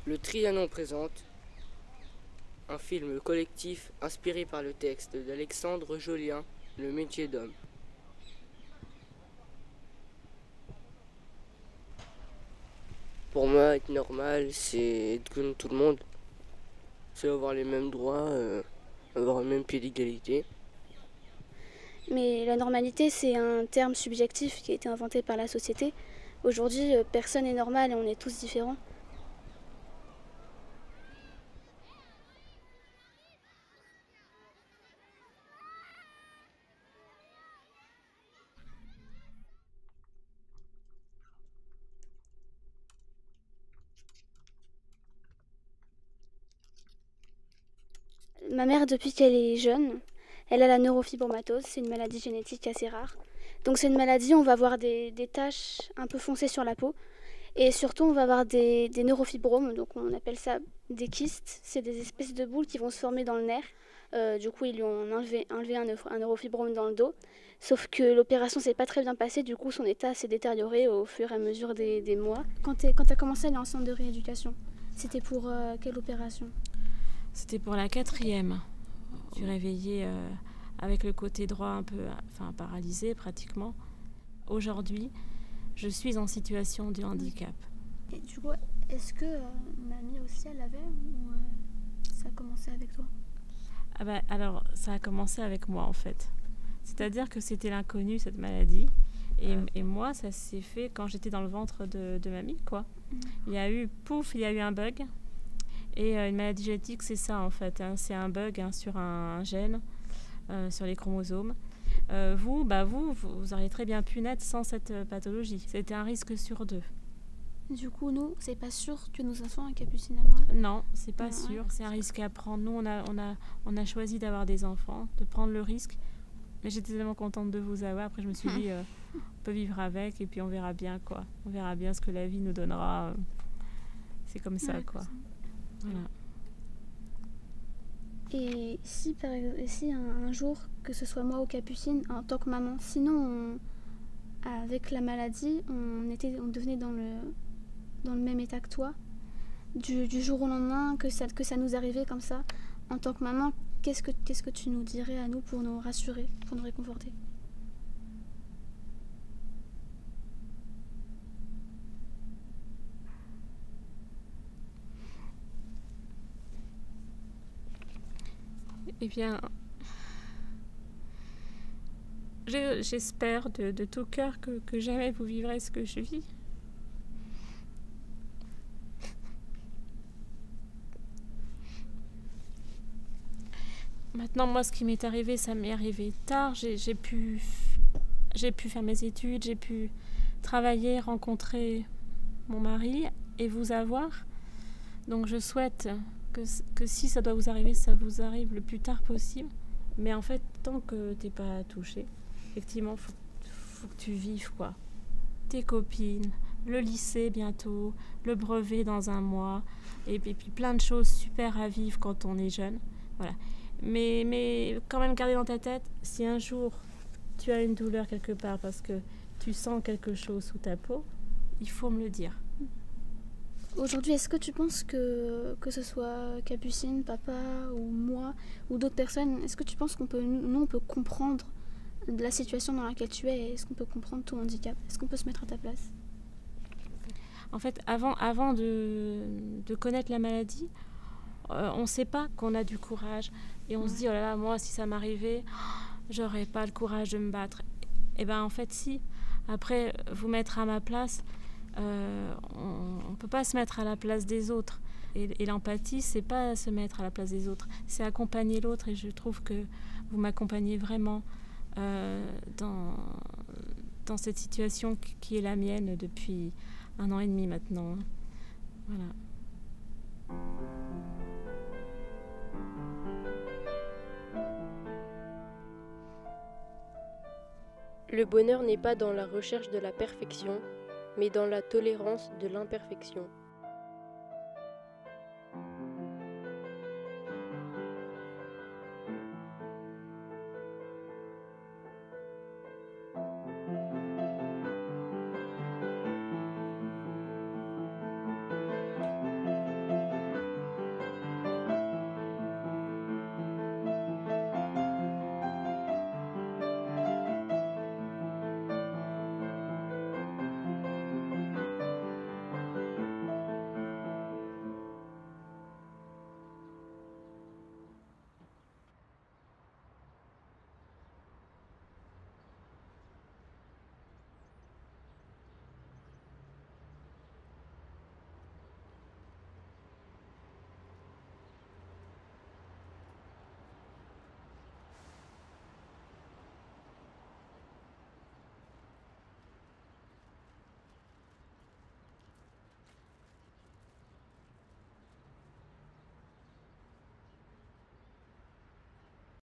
Le Trianon présente un film collectif inspiré par le texte d'Alexandre Jolien, Le métier d'homme. Pour moi, être normal, c'est être comme tout le monde. C'est avoir les mêmes droits, avoir le même pied d'égalité. Mais la normalité, c'est un terme subjectif qui a été inventé par la société. Aujourd'hui, personne n'est normal et on est tous différents. Ma mère, depuis qu'elle est jeune, elle a la neurofibromatose, c'est une maladie génétique assez rare. Donc c'est une maladie où on va avoir des taches un peu foncées sur la peau. Et surtout, on va avoir des neurofibromes, donc on appelle ça des kystes. C'est des espèces de boules qui vont se former dans le nerf. Du coup, ils lui ont enlevé un neurofibrome dans le dos. Sauf que l'opération s'est pas très bien passée, du coup, son état s'est détérioré au fur et à mesure des mois. Quand tu as commencé à aller en centre de rééducation, c'était pour quelle opération? C'était pour la 4e. Je suis réveillée avec le côté droit un peu paralysé pratiquement. Aujourd'hui, je suis en situation de handicap. Et du coup, est-ce que mamie aussi, elle avait ou ça a commencé avec toi? Ah bah, alors, ça a commencé avec moi en fait. C'est-à-dire que c'était l'inconnu, cette maladie. Et moi, ça s'est fait quand j'étais dans le ventre de mamie, quoi. Il y a eu un bug. Et une maladie génétique, c'est ça en fait. C'est un bug sur un gène, sur les chromosomes. Vous auriez très bien pu naître sans cette pathologie. C'était un risque sur 2. Du coup, nous, c'est pas sûr que nos enfants aient Capucine à moi. Non, c'est pas sûr. C'est un risque à prendre. Nous, on a choisi d'avoir des enfants, de prendre le risque. Mais j'étais tellement contente de vous avoir. Après, je me suis dit, on peut vivre avec et puis on verra bien, quoi. On verra bien ce que la vie nous donnera. C'est comme ça, quoi. Voilà. Et si, un jour, que ce soit moi ou Capucine, en tant que maman, sinon, avec la maladie, on devenait dans le même état que toi, du jour au lendemain, que ça nous arrivait comme ça, en tant que maman, qu'est-ce que tu nous dirais à nous pour nous rassurer, pour nous réconforter? Eh bien, j'espère de tout cœur que jamais vous vivrez ce que je vis. Maintenant, moi, ce qui m'est arrivé, ça m'est arrivé tard. J'ai pu faire mes études, j'ai pu travailler, rencontrer mon mari et vous avoir. Donc, je souhaite que si ça doit vous arriver, ça vous arrive le plus tard possible. Mais en fait, tant que t'es pas touché, effectivement, faut que tu vives, quoi. Tes copines, le lycée bientôt, le brevet dans un mois, et puis plein de choses super à vivre quand on est jeune. Voilà. Mais quand même garder dans ta tête, si un jour tu as une douleur quelque part parce que tu sens quelque chose sous ta peau, il faut me le dire. Aujourd'hui, est-ce que tu penses que ce soit Capucine, papa ou moi ou d'autres personnes, est-ce que tu penses on peut comprendre la situation dans laquelle tu es et est-ce qu'on peut comprendre ton handicap? Est-ce qu'on peut se mettre à ta place? En fait, avant de connaître la maladie, on ne sait pas qu'on a du courage. Et on se dit, oh là là, moi, si ça m'arrivait, j'aurais pas le courage de me battre. Et bien, en fait, si. Après, vous mettre à ma place, on ne peut pas se mettre à la place des autres. Et l'empathie, c'est pas se mettre à la place des autres, c'est accompagner l'autre. Et je trouve que vous m'accompagnez vraiment dans cette situation qui est la mienne depuis 1 an et demi maintenant. Voilà. Le bonheur n'est pas dans la recherche de la perfection, mais dans la tolérance de l'imperfection.